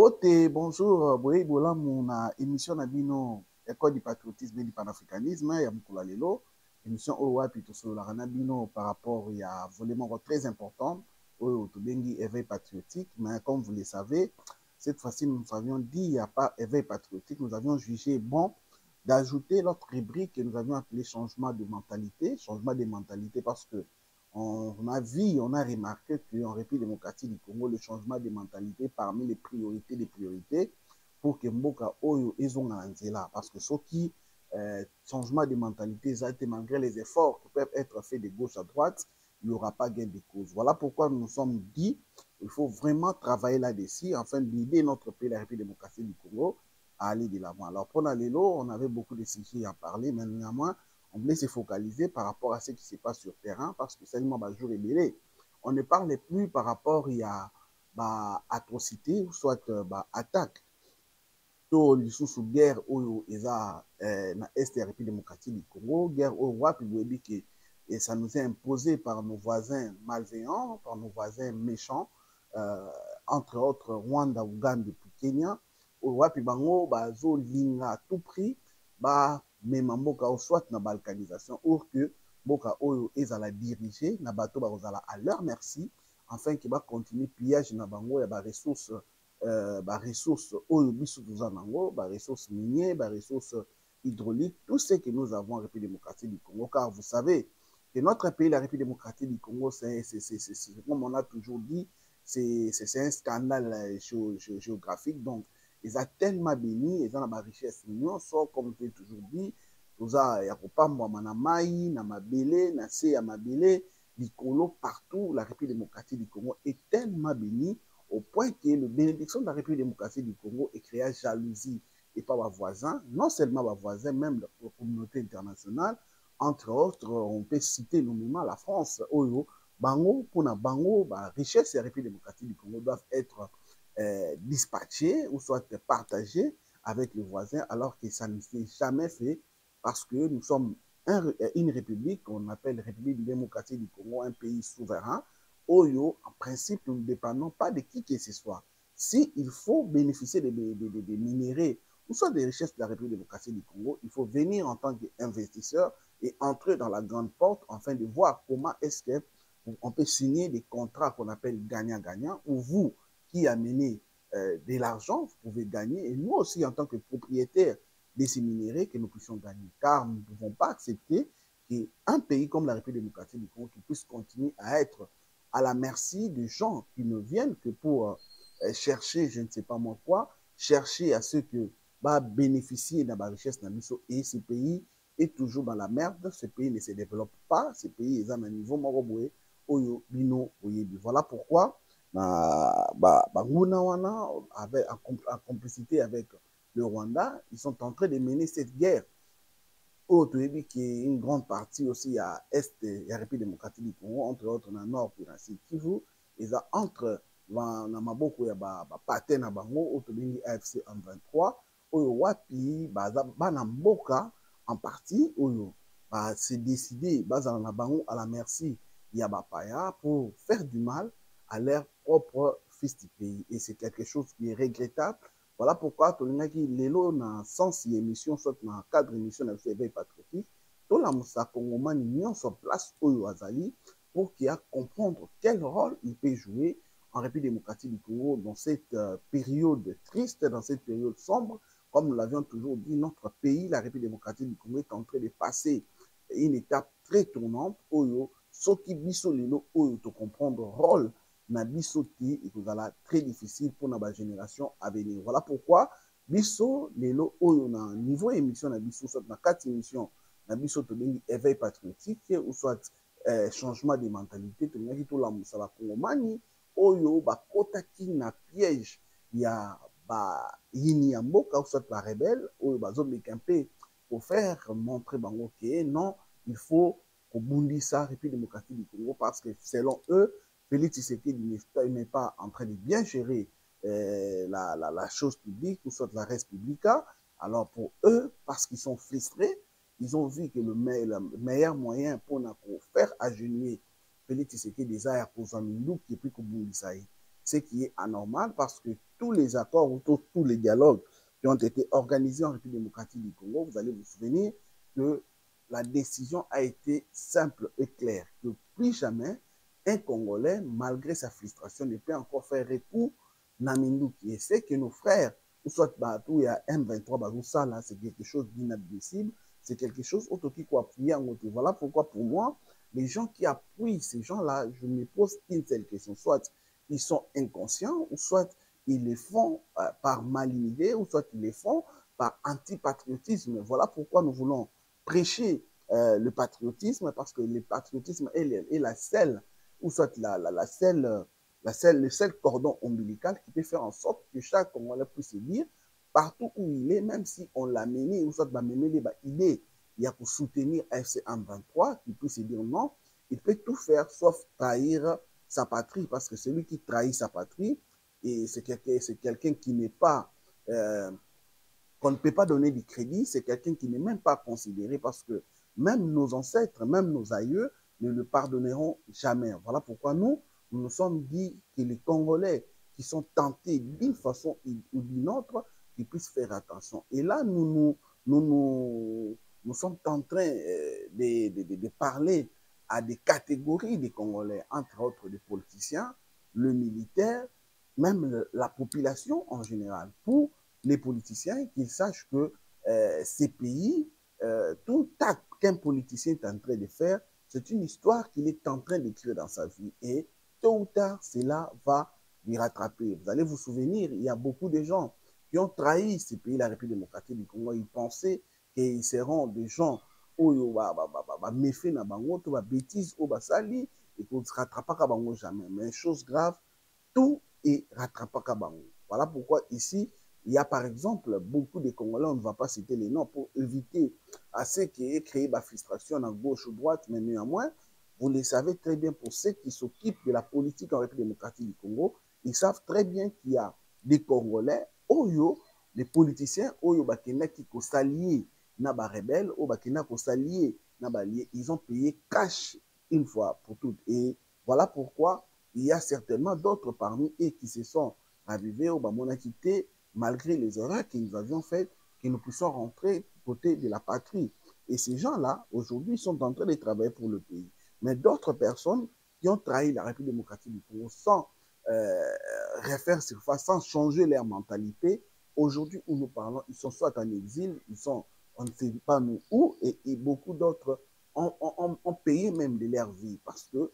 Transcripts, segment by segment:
Bote, bonjour, boye bola mona émission na bino école du patriotisme et du panafricanisme ya mukula lelo émission oyo wapi tosololaka na bino par rapport ya volet moko très important oyo tobengi éveil patriotique, mais comme vous le savez, cette fois-ci nous avions dit il n'y a pas éveil patriotique, nous avions jugé bon d'ajouter notre rubrique que nous avions appelé changement de mentalité parce que on a vu, on a remarqué qu'en République démocratique du Congo, le changement de mentalité parmi les priorités des priorités pour que Mboka Oyo là. Parce que ce qui changement de mentalité, ça a été malgré les efforts qui peuvent être faits de gauche à droite, il n'y aura pas gain de cause. Voilà pourquoi nous nous sommes dit qu'il faut vraiment travailler là-dessus afin d'aider notre pays, la République démocratique du Congo, à aller de l'avant. Alors pour Nalélo, on avait beaucoup de sujets à parler, mais néanmoins, on voulait se focaliser par rapport à ce qui se passe sur le terrain parce que seulement jour et délai. On ne parle plus par rapport à atrocité ou soit attaque. To lisusu guerre oyo eza na est ya République démocratique du Congo, guerre oyo wapi boyebi que et ça nous est imposé par nos voisins malveillants, par nos voisins méchants, entre autres Rwanda, Ouganda et Kenya. Oyo wapi bango bazolinga à tout prix mema mboka o soit na balkanisation or que mboka oyo ezala dirigé na bato bakozala à leur merci afin que continue pillage na bango ya ressources ressources oyo biso toza nango ressources minières, ressources hydrauliques, tout ce que nous avons en République démocratique du Congo, car vous savez que notre pays, la République démocratique du Congo, c'est comme on a toujours dit, c'est un scandale géographique. Donc ils ont tellement béni, ils ont la richesse mignon, soit comme je l'ai toujours dit, tout ça, il y a pas na mai, na mabele, na se ya mabele, likolo partout, la République démocratique du Congo est tellement bénie au point que la bénédiction de la République démocratique du Congo est créée jalousie et pas les voisins, non seulement les voisins, même la communauté internationale. Entre autres, on peut citer nommément la France. Oyo, bango, pour na bango, richesse de la République démocratique du Congo doivent être dispatchés ou soit partagés avec les voisins, alors que ça ne s'est jamais fait parce que nous sommes une république qu'on appelle République démocratique du Congo, un pays souverain. Oyo, en principe, nous ne dépendons pas de qui que ce soit. Si il faut bénéficier des minéraux ou soit des richesses de la République démocratique du Congo, il faut venir en tant qu'investisseur et entrer dans la grande porte afin de voir comment est-ce qu'on peut signer des contrats qu'on appelle gagnant-gagnant, où vous, qui amenez de l'argent, vous pouvez gagner, et nous aussi, en tant que propriétaires de ces minéraux, que nous puissions gagner. Car nous ne pouvons pas accepter qu'un pays comme la République démocratique du Congo qui puisse continuer à être à la merci des gens qui ne viennent que pour chercher, je ne sais pas moi quoi, chercher à ce que bénéficier de la richesse nabiso, et ce pays est toujours dans la merde, ce pays ne se développe pas, ce pays est à un niveau moroboué, oyo bino oyebi. Voilà pourquoi Banguna wana, en complicité avec le Rwanda, ils sont en train de mener cette guerre. Otoyebi qui est une grande partie aussi à Est et la République démocratique du Congo, entre autres dans le Nord et dans le Sud Kivu, ils ont entre na maboko ya patin na bango otobengi AFC M23 oyo wapi bana mboka en partie oyo c'est décidé bazala na bango à la merci ya bapaya pour faire du mal à leur propre fils du pays, et c'est quelque chose qui est regrettable. Voilà pourquoi tolingaki lelo na sens émission soit na cadre émission na éveil patriotique tolamusa kongomani nyonso place oyo azali pour qu'il a comprendre quel rôle il peut jouer en République démocratique du Congo dans cette période triste, dans cette période sombre. Comme nous l'avions toujours dit, notre pays, la République démocratique du Congo, est en train de passer une étape très tournante. Oyo, soki biso lelo oyo to comprendre rôle na biso ti ekozala très difficile pour la génération à venir. Voilà pourquoi biso lelo oyo na niveau émission na biso soit na 4 émissions na biso to bengi éveil patriotique ou soit changement de mentalité to ngaki to la musala kongomani oyo bakotaki na piège ya yini ya mboka ou soit la rebelle oyo bazomeka mpe pour faire montrer bango que non, il faut kobundisa République démocratique du Congo parce que selon eux Félix Tshisekedi n'est pas en train de bien gérer la chose publique ou soit la res publica. Alors pour eux, parce qu'ils sont frustrés, ils ont vu que le meilleur moyen pour faire agenouiller Félix Tshisekedi à cause de qui est plus que ce qui est anormal parce que tous les accords ou tous les dialogues qui ont été organisés en République démocratique du Congo, vous allez vous souvenir que la décision a été simple et claire, que plus jamais un Congolais, malgré sa frustration, ne peut encore faire recours à Minduki. Et c'est que nos frères, ou soit Batou et M23 Baroussa, là, c'est quelque chose d'inadmissible, c'est quelque chose autre qui peut appuyer en côté. Voilà pourquoi, pour moi, les gens qui appuient ces gens-là, je me pose une seule question. Soit ils sont inconscients, ou soit ils les font par malignité, ou soit ils les font par antipatriotisme. Voilà pourquoi nous voulons prêcher le patriotisme, parce que le patriotisme est la selle, ou soit le seul cordon ombilical qui peut faire en sorte que chaque Congolais puisse se dire, partout où il est, même si on l'a mené, ou soit il est, il y a pour soutenir FC M23, qui puisse se dire non, il peut tout faire sauf trahir sa patrie, parce que celui qui trahit sa patrie, et c'est quelqu'un qui n'est pas, qu'on ne peut pas donner du crédit, c'est quelqu'un qui n'est même pas considéré, parce que même nos ancêtres, même nos aïeux ne le pardonneront jamais. Voilà pourquoi nous nous sommes dit que les Congolais qui sont tentés d'une façon ou d'une autre, qu'ils puissent faire attention. Et là, nous sommes en train de parler à des catégories de Congolais, entre autres des politiciens, le militaire, même la population en général, pour les politiciens, qu'ils sachent que ces pays, tout acte qu'un politicien est en train de faire, c'est une histoire qu'il est en train d'écrire dans sa vie. Et tôt ou tard, cela va lui rattraper. Vous allez vous souvenir, il y a beaucoup de gens qui ont trahi ces pays, la République démocratique du Congo. Ils pensaient qu'ils seront des gens oyo méfaits na bango, to ba bêtises au basali, et qu'on ne se rattrapera pas bango jamais. Mais chose grave, tout est rattrapaka bango. Voilà pourquoi ici, il y a par exemple beaucoup de Congolais, on ne va pas citer les noms pour éviter à ceux qui aient créé la frustration à gauche ou droite, mais néanmoins, vous le savez très bien pour ceux qui s'occupent de la politique en République démocratique du Congo, ils savent très bien qu'il y a des Congolais, oyo, des politiciens, oyo bakenda qui s'allient na ba rebelle, oyo bakenda s'allier na ba lié, ils ont payé cash une fois pour toutes. Et voilà pourquoi il y a certainement d'autres parmi eux qui se sont ravivés au Bamonakité, malgré les erreurs que nous avions faites, que nous puissions rentrer côté de la patrie. Et ces gens-là, aujourd'hui, sont en train de travailler pour le pays. Mais d'autres personnes qui ont trahi la République démocratique du Congo sans refaire surface, sans changer leur mentalité, aujourd'hui où nous parlons, ils sont soit en exil, ils sont, on ne sait pas nous où, et beaucoup d'autres ont payé même de leur vie, parce que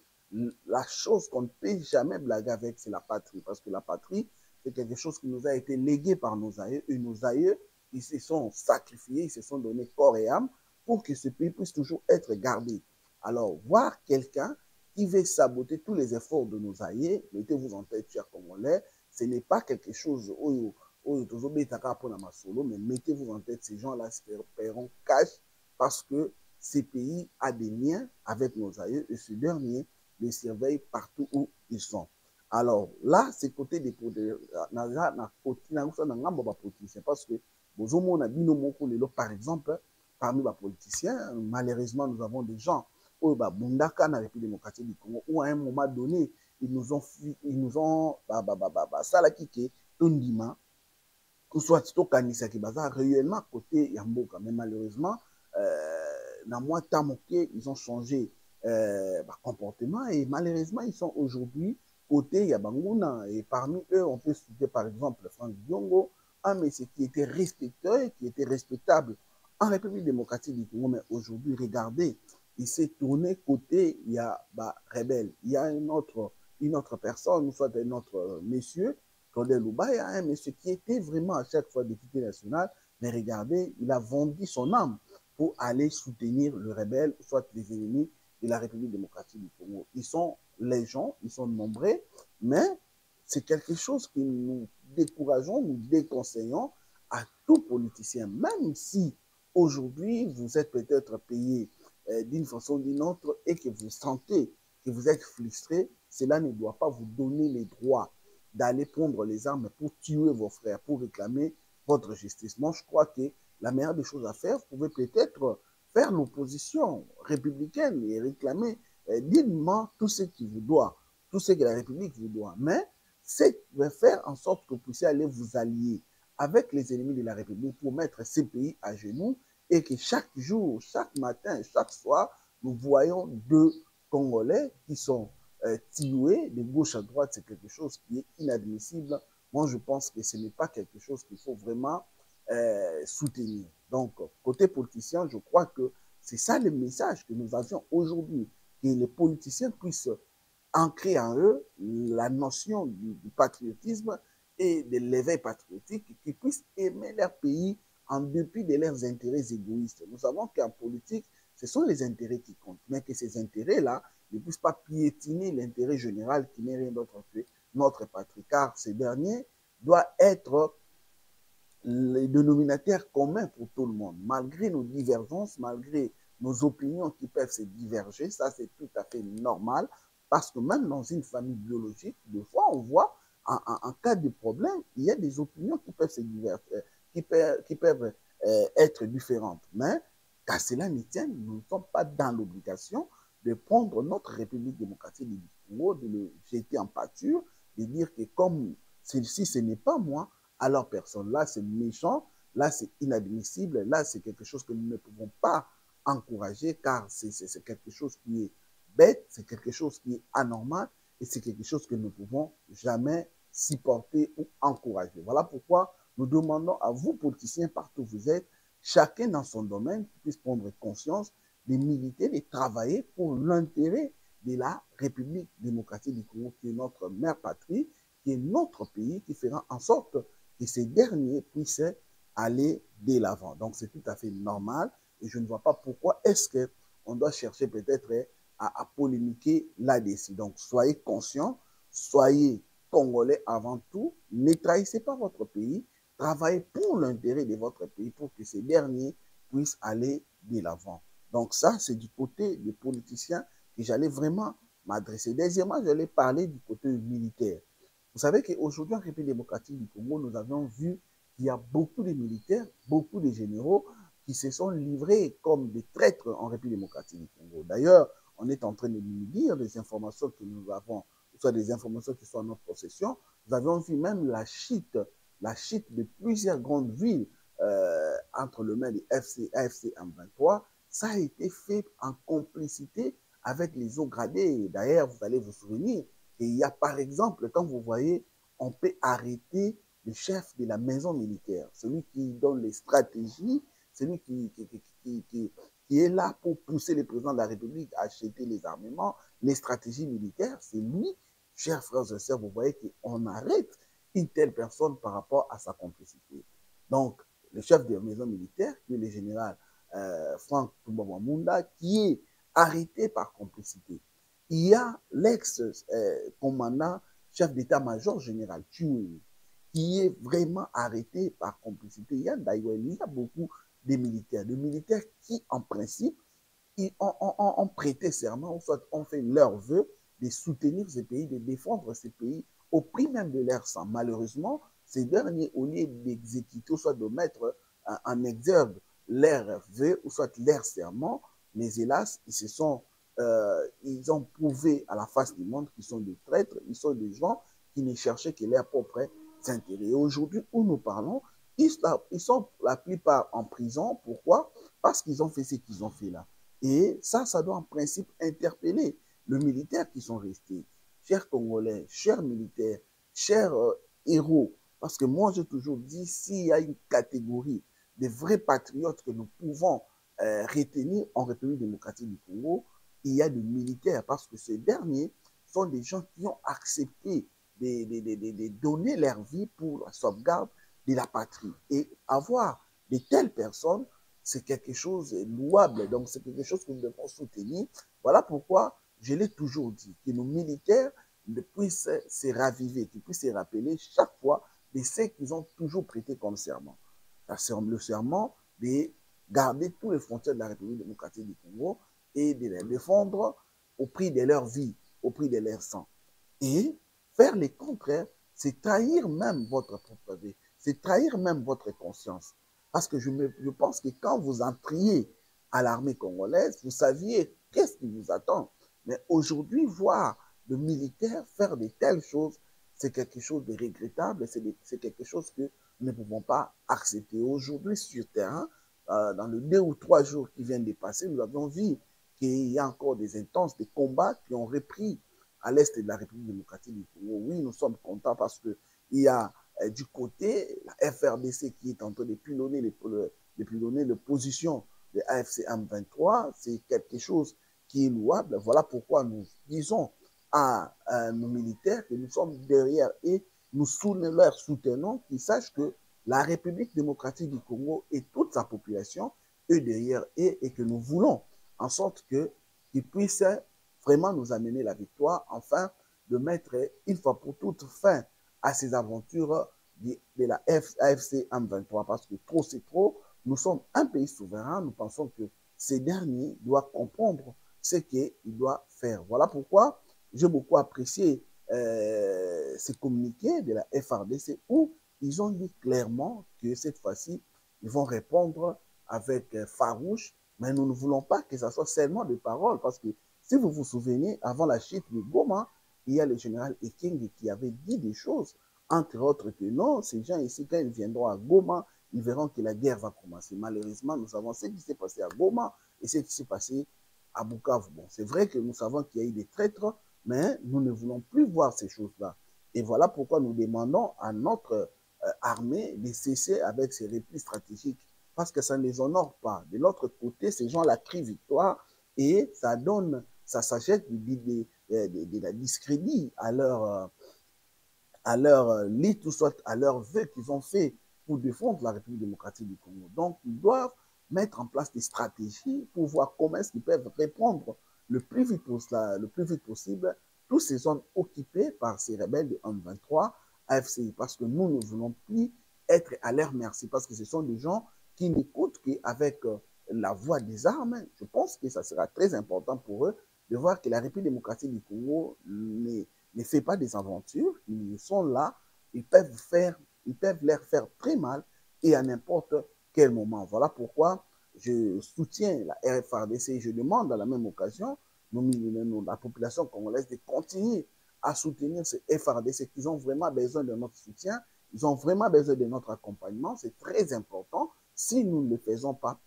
la chose qu'on ne peut jamais blaguer avec, c'est la patrie. Parce que la patrie, c'est quelque chose qui nous a été légué par nos aïeux. Et nos aïeux, ils se sont sacrifiés, ils se sont donnés corps et âme pour que ce pays puisse toujours être gardé. Alors, voir quelqu'un qui veut saboter tous les efforts de nos aïeux, mettez-vous en tête, chers Congolais, ce n'est pas quelque chose mais mettez-vous en tête, ces gens-là se paieront cash parce que ces pays a des liens avec nos aïeux et ce dernier les surveille partout où ils sont. Alors là, c'est côté des politiciens, parce que par exemple, parmi les politiciens, malheureusement, nous avons des gens Bundaka na République démocratique du Congo, où à un moment donné, ils nous ont salakike tondima, ou soit tokanisa ki baza réellement côté Yamboka, mais malheureusement, dans moi tamoké, ils ont changé comportement et malheureusement, ils sont aujourd'hui côté Yabanguna. Et parmi eux, on peut citer par exemple Franck Diongo, un monsieur qui était respecté, qui était respectable en République démocratique du Congo, mais aujourd'hui, regardez, il s'est tourné côté, il y a rebelle, il y a une autre personne, soit un autre monsieur, Claude Loubaya, un monsieur qui était vraiment à chaque fois député national, mais regardez, il a vendu son âme pour aller soutenir le rebelle, soit les ennemis de la République démocratique du Congo. Ils sont légion, ils sont nombreux, mais c'est quelque chose que nous décourageons, nous déconseillons à tout politicien, même si aujourd'hui vous êtes peut-être payé d'une façon ou d'une autre et que vous sentez que vous êtes frustré, cela ne doit pas vous donner les droits d'aller prendre les armes pour tuer vos frères, pour réclamer votre justice. Moi, je crois que la meilleure des choses à faire, vous pouvez peut-être faire l'opposition républicaine et réclamer dignement tout ce qui vous doit, tout ce que la République vous doit. Mais c'est de faire en sorte que vous puissiez aller vous allier avec les ennemis de la République pour mettre ces pays à genoux et que chaque jour, chaque matin, chaque soir, nous voyons deux Congolais qui sont tués de gauche à droite. C'est quelque chose qui est inadmissible. Moi, je pense que ce n'est pas quelque chose qu'il faut vraiment soutenir. Donc, côté politicien, je crois que c'est ça le message que nous avions aujourd'hui, que les politiciens puissent ancrer en eux la notion du patriotisme et de l'éveil patriotique, qu'ils puissent aimer leur pays en dépit de leurs intérêts égoïstes. Nous savons qu'en politique, ce sont les intérêts qui comptent, mais que ces intérêts-là ne puissent pas piétiner l'intérêt général qui n'est rien d'autre que notre patrie, car ces derniers doivent être les dénominateurs communs pour tout le monde, malgré nos divergences, malgré nos opinions qui peuvent se diverger, ça c'est tout à fait normal, parce que même dans une famille biologique, des fois on voit en cas de problème, il y a des opinions qui peuvent se diverger, qui peuvent être différentes. Mais qu'à cela ne tienne, nous ne sommes pas dans l'obligation de prendre notre République démocratique du Congo, de le jeter en pâture, de dire que comme celle-ci, ce n'est pas moi, alors personne. Là, c'est méchant, là, c'est inadmissible, là, c'est quelque chose que nous ne pouvons pas encourager car c'est quelque chose qui est bête, c'est quelque chose qui est anormal et c'est quelque chose que nous ne pouvons jamais supporter ou encourager. Voilà pourquoi nous demandons à vous, politiciens, partout où vous êtes, chacun dans son domaine, qui puisse prendre conscience de militer, de travailler pour l'intérêt de la République démocratique du Congo, qui est notre mère patrie, qui est notre pays, qui fera en sorte que ces derniers puissent aller de l'avant. Donc, c'est tout à fait normal et je ne vois pas pourquoi est-ce qu'on doit chercher peut-être à polémiquer là-dessus. Donc, soyez conscients, soyez Congolais avant tout, ne trahissez pas votre pays, travaillez pour l'intérêt de votre pays pour que ces derniers puissent aller de l'avant. Donc, ça, c'est du côté des politiciens que j'allais vraiment m'adresser. Deuxièmement, j'allais parler du côté militaire. Vous savez qu'aujourd'hui, en République démocratique du Congo, nous avons vu qu'il y a beaucoup de militaires, beaucoup de généraux qui se sont livrés comme des traîtres en République démocratique du Congo. D'ailleurs, on est en train de nous dire des informations que nous avons, soit des informations qui sont en notre possession. Nous avons vu même la chute de plusieurs grandes villes entre le main des AFC M23. Ça a été fait en complicité avec les eaux gradées. D'ailleurs, vous allez vous souvenir, et il y a par exemple, quand vous voyez, on peut arrêter le chef de la maison militaire, celui qui donne les stratégies, celui qui est là pour pousser le président de la République à acheter les armements, les stratégies militaires, c'est lui, chers frères et sœurs, vous voyez qu'on arrête une telle personne par rapport à sa complicité. Donc, le chef de la maison militaire, qui est le général Franck Toubamamunda, qui est arrêté par complicité. Il y a l'ex-commandant, chef d'état-major général, Tuoui, qui est vraiment arrêté par complicité. Il y a beaucoup de militaires qui, en principe, ont prêté serment, ou soit ont fait leur vœu de soutenir ces pays, de défendre ces pays au prix même de leur sang. Malheureusement, ces derniers, au lieu d'exécuter, ou soit de mettre en exergue leurs vœux, ou soit leur serment, mais hélas, ils ont prouvé à la face du monde qu'ils sont des traîtres, ils sont des gens qui ne cherchaient que leurs propres intérêts. Et aujourd'hui, où nous parlons, ils sont la plupart en prison. Pourquoi? Parce qu'ils ont fait ce qu'ils ont fait là. Et ça doit en principe interpeller les militaires qui sont restés. Chers Congolais, chers militaires, chers héros, parce que moi j'ai toujours dit, s'il y a une catégorie de vrais patriotes que nous pouvons retenir en République démocratique du Congo, il y a des militaires, parce que ces derniers sont des gens qui ont accepté de donner leur vie pour la sauvegarde de la patrie. Et avoir de telles personnes, c'est quelque chose de louable, donc c'est quelque chose que nous devons soutenir. Voilà pourquoi je l'ai toujours dit, que nos militaires puissent se raviver, qu'ils puissent se rappeler chaque fois de ce qu'ils ont toujours prêté comme serment. Le serment de garder tous les frontières de la République démocratique du Congo et de les défendre au prix de leur vie, au prix de leur sang. Et faire le contraire, c'est trahir même votre propre vie, c'est trahir même votre conscience. Parce que je pense que quand vous entriez à l'armée congolaise, vous saviez qu'est-ce qui vous attend. Mais aujourd'hui, voir le militaire faire de telles choses, c'est quelque chose de regrettable, c'est quelque chose que nous ne pouvons pas accepter. Aujourd'hui, sur le terrain, dans les 2 ou 3 jours qui viennent de passer, nous avons vu qu'il y a encore des intenses, des combats qui ont repris à l'est de la République démocratique du Congo. Oui, nous sommes contents parce qu'il y a du côté la FRDC qui est en train de pilonner les positions de AFC M23. C'est quelque chose qui est louable. Voilà pourquoi nous disons à nos militaires que nous sommes derrière et nous leur soutenons qu'ils sachent que la République démocratique du Congo et toute sa population est derrière eux et que nous voulons en sorte qu'ils puissent vraiment nous amener la victoire, enfin de mettre une fois pour toutes fin à ces aventures de la AFC M23 parce que trop c'est trop. Nous sommes un pays souverain, nous pensons que ces derniers doivent comprendre ce qu'ils doivent faire. Voilà pourquoi j'ai beaucoup apprécié ces communiqués de la FRDC où ils ont dit clairement que cette fois-ci, ils vont répondre avec farouche, mais nous ne voulons pas que ce soit seulement des paroles, parce que si vous vous souvenez, avant la chute de Goma, il y a le général Eking qui avait dit des choses, entre autres que non, ces gens ici, quand ils viendront à Goma, ils verront que la guerre va commencer. Malheureusement, nous savons ce qui s'est passé à Goma et ce qui s'est passé à Bukavu. Bon, c'est vrai que nous savons qu'il y a eu des traîtres, mais nous ne voulons plus voir ces choses-là. Et voilà pourquoi nous demandons à notre armée de cesser avec ces replis stratégiques, parce que ça ne les honore pas. De l'autre côté, ces gens-là crient victoire et ça donne, ça s'achète de la discrédit à leur lit, ou soit à leur vœu qu'ils ont fait pour défendre la République démocratique du Congo. Donc, ils doivent mettre en place des stratégies pour voir comment est-ce qu'ils peuvent répondre le plus vite possible toutes ces zones occupées par ces rebelles de M23 AFCI, parce que nous ne voulons plus être à leur merci, parce que ce sont des gens qui n'écoutent qu'avec la voix des armes. Je pense que ça sera très important pour eux de voir que la République démocratique du Congo ne fait pas des aventures, ils sont là, ils peuvent leur faire très mal et à n'importe quel moment. Voilà pourquoi je soutiens la FRDC. Je demande à la même occasion la population congolaise de continuer à soutenir ces FRDC qui ont vraiment besoin de notre soutien, ils ont vraiment besoin de notre accompagnement. C'est très important. Si nous ne le faisons pas,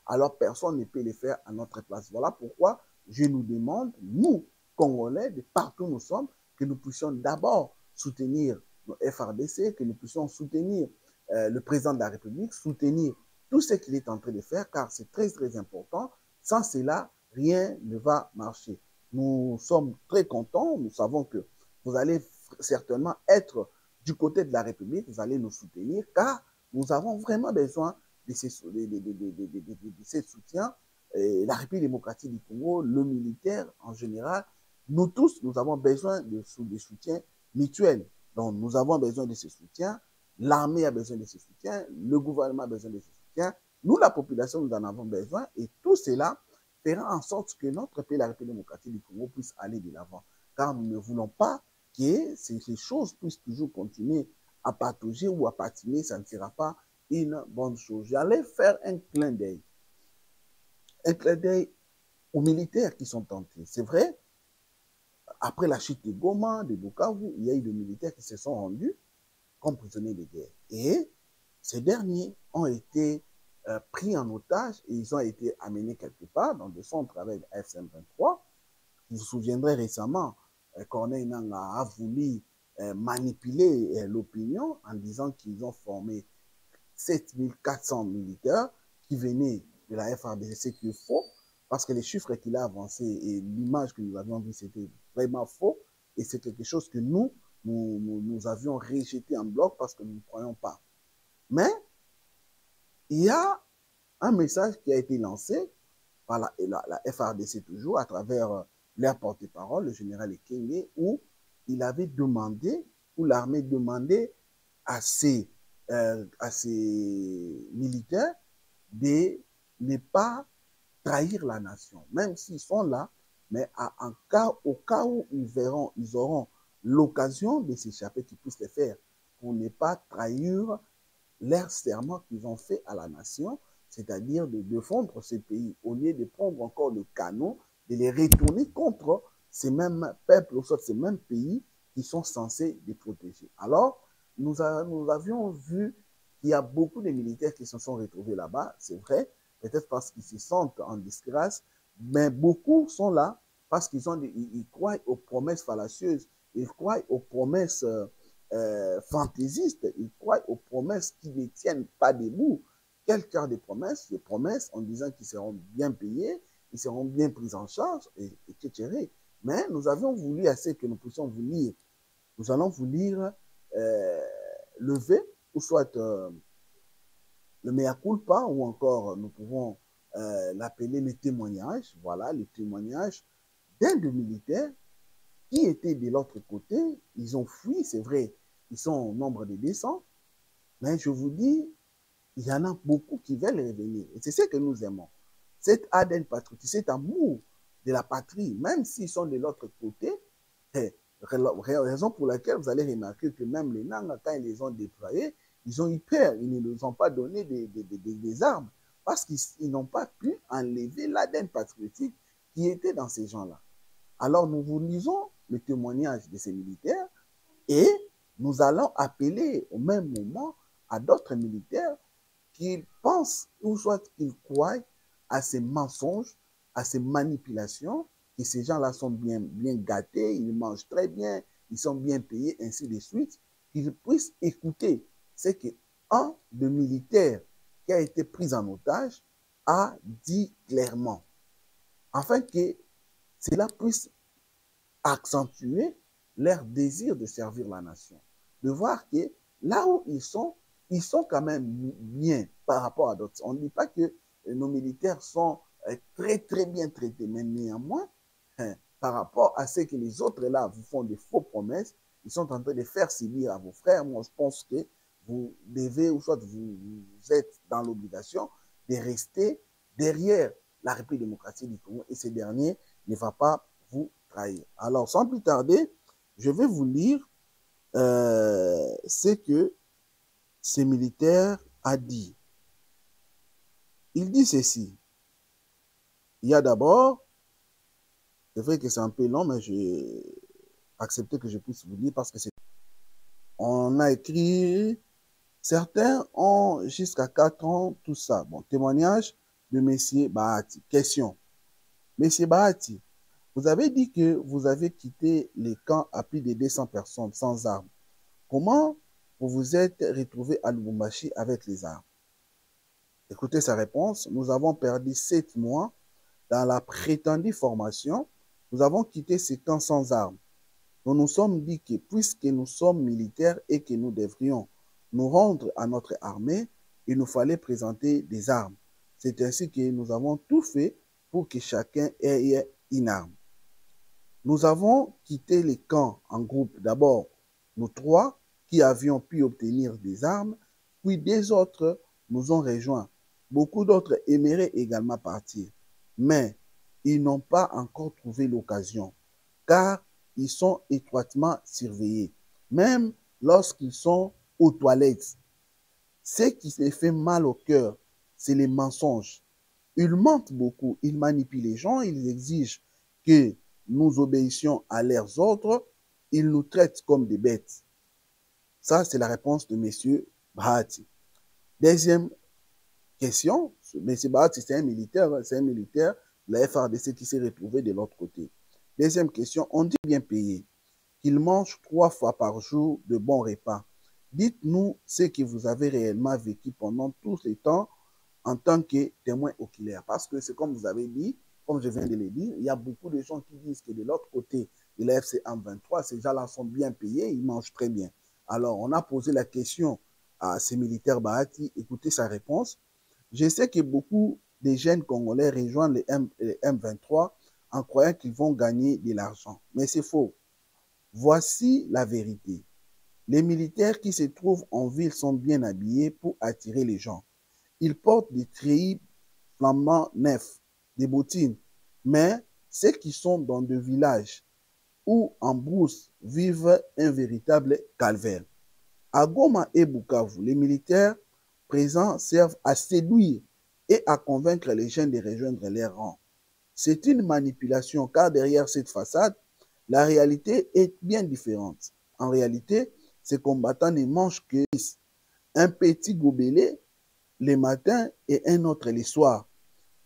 alors personne ne peut le faire à notre place. Voilà pourquoi je nous demande, nous, Congolais, de partout où nous sommes, que nous puissions d'abord soutenir nos FRDC, que nous puissions soutenir le président de la République, soutenir tout ce qu'il est en train de faire, car c'est très, très important. Sans cela, rien ne va marcher. Nous sommes très contents, nous savons que vous allez certainement être du côté de la République, vous allez nous soutenir, car nous avons vraiment besoin de ces soutiens. Et la République démocratique du Congo, le militaire en général, nous tous, nous avons besoin de soutiens mutuels. Donc, nous avons besoin de ces soutiens, l'armée a besoin de ces soutiens, le gouvernement a besoin de ces soutiens, nous, la population, nous en avons besoin, et tout cela fera en sorte que notre pays, la République démocratique du Congo, puisse aller de l'avant. Car nous ne voulons pas que ces choses puissent toujours continuer à patauger ou à patiner, ça ne sera pas une bonne chose. J'allais faire un clin d'œil aux militaires qui sont tentés. C'est vrai, après la chute de Goma, de Bukavu, il y a eu des militaires qui se sont rendus comme prisonniers de guerre. Et ces derniers ont été pris en otage et ils ont été amenés quelque part dans des centres avec FCM23. Vous vous souviendrez récemment, Corneille Nangaa a voulu manipuler l'opinion en disant qu'ils ont formé 7400 militaires qui venaient de la FRDC, ce qui est faux, parce que les chiffres qu'il a avancés et l'image que nous avions vue, c'était vraiment faux. Et c'est quelque chose que nous avions rejeté en bloc parce que nous ne croyons pas. Mais il y a un message qui a été lancé par la FRDC toujours, à travers leur porte-parole, le général Ekenge, où il avait demandé, où l'armée demandait à ces militaires de ne pas trahir la nation, même s'ils sont là, mais au cas où ils auront l'occasion de s'échapper, qu'ils puissent le faire pour ne pas trahir leur serment qu'ils ont fait à la nation, c'est-à-dire de défendre ce pays, au lieu de prendre encore le canon, de les retourner contre ces mêmes peuples, ou soit ces mêmes pays qui sont censés les protéger. Alors, nous avions vu qu'il y a beaucoup de militaires qui se sont retrouvés là-bas, c'est vrai, peut-être parce qu'ils se sentent en disgrâce, mais beaucoup sont là parce ils croient aux promesses fallacieuses, ils croient aux promesses fantaisistes, ils croient aux promesses qui ne tiennent pas debout. Quel cœur de promesses? Des promesses en disant qu'ils seront bien payés, ils seront bien pris en charge, etc. Mais nous avions voulu assez que nous puissions vous lire. Nous allons vous lire le V, ou soit le mea culpa, ou encore nous pouvons l'appeler le témoignage. Voilà, le témoignage d'un de militaires qui étaient de l'autre côté. Ils ont fui, c'est vrai, ils sont au nombre de 200, mais je vous dis, il y en a beaucoup qui veulent revenir. Et c'est ce que nous aimons. Cet ADN patriotique, cet amour de la patrie, même s'ils sont de l'autre côté, raison pour laquelle vous allez remarquer que même les Nanga, quand ils les ont déployés, ils ont eu peur, ils ne nous ont pas donné des armes, parce qu'ils n'ont pas pu enlever l'ADN patriotique qui était dans ces gens-là. Alors nous vous lisons le témoignage de ces militaires et nous allons appeler au même moment à d'autres militaires qu'ils pensent ou soit qu'ils croient à ces mensonges, à ces manipulations, que ces gens-là sont bien gâtés, ils mangent très bien, ils sont bien payés, ainsi de suite, qu'ils puissent écouter ce qu'un de militaires qui a été pris en otage a dit clairement, afin que cela puisse accentuer leur désir de servir la nation, de voir que là où ils sont quand même bien par rapport à d'autres. On ne dit pas que nos militaires sont très bien traités, mais néanmoins, par rapport à ce que les autres là vous font des faux promesses, ils sont en train de faire subir à vos frères. Moi, je pense que vous devez, ou soit vous êtes dans l'obligation de rester derrière la République démocratique du Congo, et ce dernier ne va pas vous trahir. Alors, sans plus tarder, je vais vous lire ce que ces militaires a dit. Il dit ceci. Il y a d'abord, c'est vrai que c'est un peu long, mais j'ai accepté que je puisse vous lire parce que c'est... On a écrit, certains ont jusqu'à 4 ans, tout ça. Bon, témoignage de Messier Bahati. Question. Messier Bahati, vous avez dit que vous avez quitté les camps à plus de 200 personnes sans armes. Comment vous vous êtes retrouvé à Lubumbashi avec les armes? Écoutez sa réponse. Nous avons perdu 7 mois dans la prétendue formation. Nous avons quitté ces camps sans armes. Nous nous sommes dit que puisque nous sommes militaires et que nous devrions nous rendre à notre armée, il nous fallait présenter des armes. C'est ainsi que nous avons tout fait pour que chacun ait une arme. Nous avons quitté les camps en groupe. D'abord, nous 3 qui avions pu obtenir des armes, puis 2 autres nous ont rejoints. Beaucoup d'autres aimeraient également partir, mais ils n'ont pas encore trouvé l'occasion, car ils sont étroitement surveillés, même lorsqu'ils sont aux toilettes. Ce qui les fait mal au cœur, c'est les mensonges. Ils mentent beaucoup, ils manipulent les gens, ils exigent que nous obéissions à leurs ordres, ils nous traitent comme des bêtes. Ça, c'est la réponse de M. Bahati. Deuxième question, M. Bahati, c'est un militaire de la FARDC qui s'est retrouvé de l'autre côté. Deuxième question, on dit bien payé, qu'il mange 3 fois par jour de bons repas. Dites-nous ce que vous avez réellement vécu pendant tout ce temps en tant que témoin oculaire. Parce que c'est comme vous avez dit, comme je viens de le dire, il y a beaucoup de gens qui disent que de l'autre côté de la FC M23, ces gens-là sont bien payés, ils mangent très bien. Alors, on a posé la question à ces militaires Bahati, écoutez sa réponse. Je sais que beaucoup de jeunes Congolais rejoignent les M23 en croyant qu'ils vont gagner de l'argent. Mais c'est faux. Voici la vérité. Les militaires qui se trouvent en ville sont bien habillés pour attirer les gens. Ils portent des treillis flambants neufs, des bottines, mais ceux qui sont dans des villages ou en brousse vivent un véritable calvaire. À Goma et Bukavu, les militaires présents servent à séduire et à convaincre les jeunes de rejoindre leurs rangs. C'est une manipulation car derrière cette façade, La réalité est bien différente. En réalité, ces combattants ne mangent que un petit gobelet le matin et un autre le soir.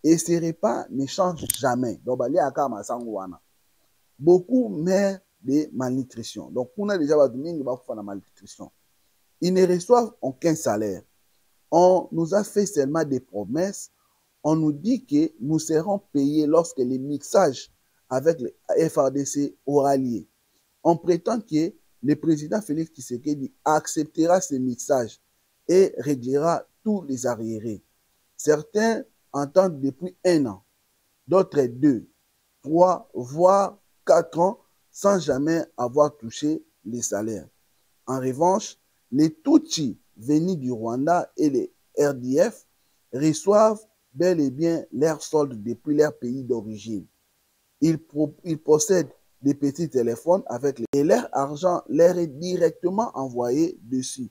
Et ces repas ne changent jamais. Donc, beaucoup meurent de malnutrition. Donc, on a déjà la malnutrition. Ils ne reçoivent aucun salaire. On nous a fait seulement des promesses. On nous dit que nous serons payés lorsque le mixage avec le FARDC aura lieu. On prétend que le président Félix Tshisekedi acceptera ce mixage et réglera tous les arriérés. Certains entendent depuis 1 an, d'autres 2, 3, voire 4 ans sans jamais avoir touché les salaires. En revanche, les Tutsis venus du Rwanda et les RDF reçoivent bel et bien leur solde depuis leur pays d'origine. Ils possèdent des petits téléphones avec et leur argent leur est directement envoyé dessus.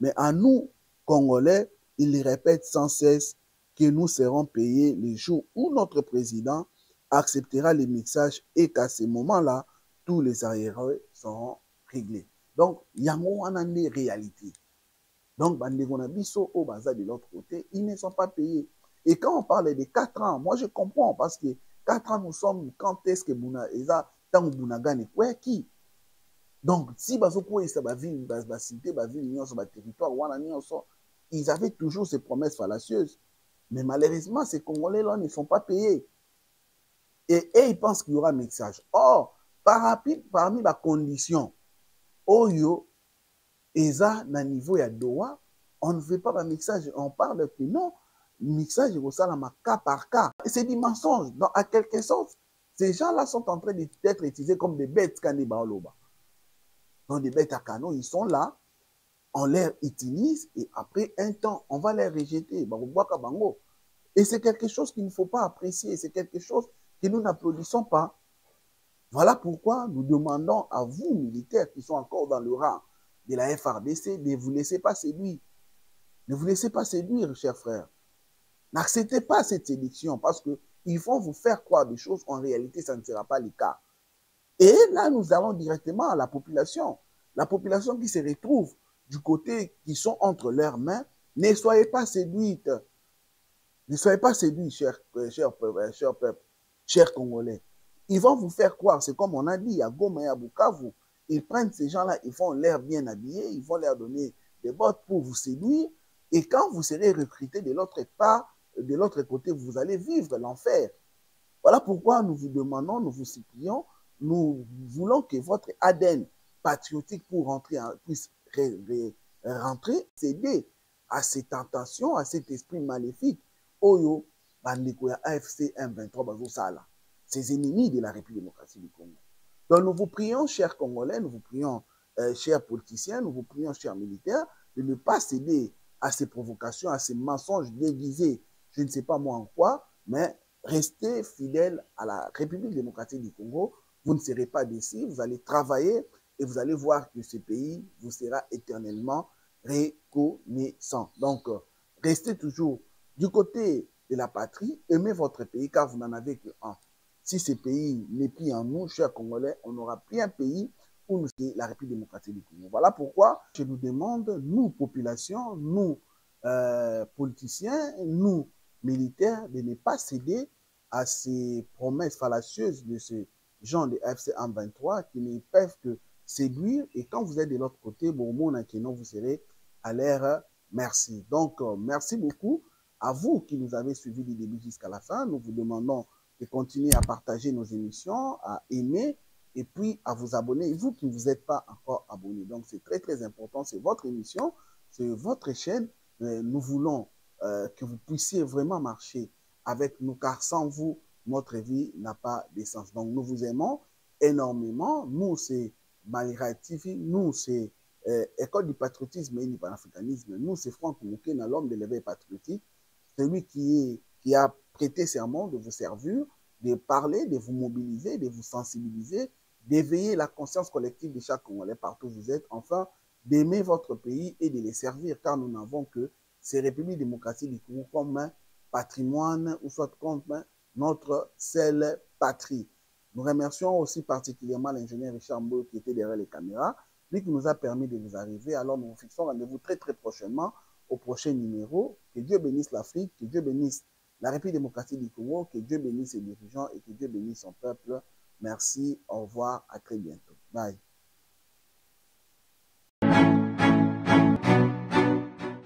Mais à nous, Congolais, ils répètent sans cesse que nous serons payés le jour où notre président acceptera les mixages et qu'à ce moment-là, tous les arriérés seront réglés. Donc, il y a une réalité. Donc, de l'autre côté, ils ne sont pas payés. Et quand on parle de 4 ans, moi je comprends parce que 4 ans, nous sommes, quand est-ce que qui? Donc, si ils avaient toujours ces promesses fallacieuses. Mais malheureusement, ces Congolais-là ne sont pas payés. Et ils pensent qu'il y aura un mixage. Or, parmi les conditions, Oyo, Eza, na niveau ya Doha, on ne fait pas un mixage. On parle que non, le mixage est ça cas par cas. C'est du mensonge. Donc, à quelque sorte, ces gens-là sont en train d'être utilisés comme des bêtes canibaoloba. Donc, des bêtes à canon, ils sont là, on les utilise et après un temps, on va les rejeter. Et c'est quelque chose qu'il ne faut pas apprécier. C'est quelque chose que nous n'applaudissons pas. Voilà pourquoi nous demandons à vous, militaires qui sont encore dans le rang de la FARDC, ne vous laissez pas séduire. Ne vous laissez pas séduire, chers frères. N'acceptez pas cette séduction parce qu'ils vont vous faire croire des choses. En réalité, ça ne sera pas le cas. Et là, nous allons directement à la population. La population qui se retrouve du côté qui sont entre leurs mains, ne soyez pas séduites. Ne soyez pas séduits, chers peuples, chers Congolais. Ils vont vous faire croire, c'est comme on a dit, à Goma et à Bukavu, ils prennent ces gens-là, ils vont l'air bien habillés, ils vont leur donner des bottes pour vous séduire, et quand vous serez recrutés de l'autre part, de l'autre côté, vous allez vivre l'enfer. Voilà pourquoi nous vous demandons, nous vous supplions, nous voulons que votre ADN patriotique pour rentrer, puisse rentrer, céder à ces tentations, à cet esprit maléfique. Oyo, bandeko ya AFC M23 bazosala, ces ennemis de la République démocratique du Congo. Donc nous vous prions, chers Congolais, nous vous prions, chers politiciens, nous vous prions, chers militaires, de ne pas céder à ces provocations, à ces mensonges déguisés, je ne sais pas moi en quoi, mais restez fidèles à la République démocratique du Congo. Vous ne serez pas déçus, vous allez travailler et vous allez voir que ce pays vous sera éternellement reconnaissant. Donc, restez toujours du côté de la patrie, aimez votre pays car vous n'en avez que un. Si ce pays n'est plus en nous, chers Congolais, on n'aura plus un pays où nous sommes la République démocratique du Congo. Voilà pourquoi je nous demande, nous, population, nous, politiciens, nous, militaires, de ne pas céder à ces promesses fallacieuses de ces gens de FC M23 qui ne peuvent que séduire. Et quand vous êtes de l'autre côté, bon, vous serez à l'air merci. Donc, merci beaucoup à vous qui nous avez suivis du début jusqu'à la fin. Nous vous demandons de continuer à partager nos émissions, à aimer et puis à vous abonner. Et vous qui ne vous êtes pas encore abonné. Donc, c'est très, très important. C'est votre émission, c'est votre chaîne. Nous voulons que vous puissiez vraiment marcher avec nous, car sans vous, notre vie n'a pas de sens. Donc, nous vous aimons énormément. Nous, c'est Malira TV. Nous, c'est École du patriotisme et du panafricanisme. Nous, c'est Franck Moukena, l'homme de l'éveil patriotique, celui qui a prêté serment de vous servir, de parler, de vous mobiliser, de vous sensibiliser, d'éveiller la conscience collective de chaque Congolais partout où vous êtes, enfin, d'aimer votre pays et de les servir, car nous n'avons que ces républiques démocratiques du Congo comme patrimoine ou soit comme notre seule patrie. Nous remercions aussi particulièrement l'ingénieur Richard Mboyo qui était derrière les caméras, lui qui nous a permis de vous arriver. Alors nous vous fixons rendez-vous très très prochainement au prochain numéro. Que Dieu bénisse l'Afrique, que Dieu bénisse la République démocratique du Congo, que Dieu bénisse ses dirigeants et que Dieu bénisse son peuple. Merci, au revoir, à très bientôt. Bye.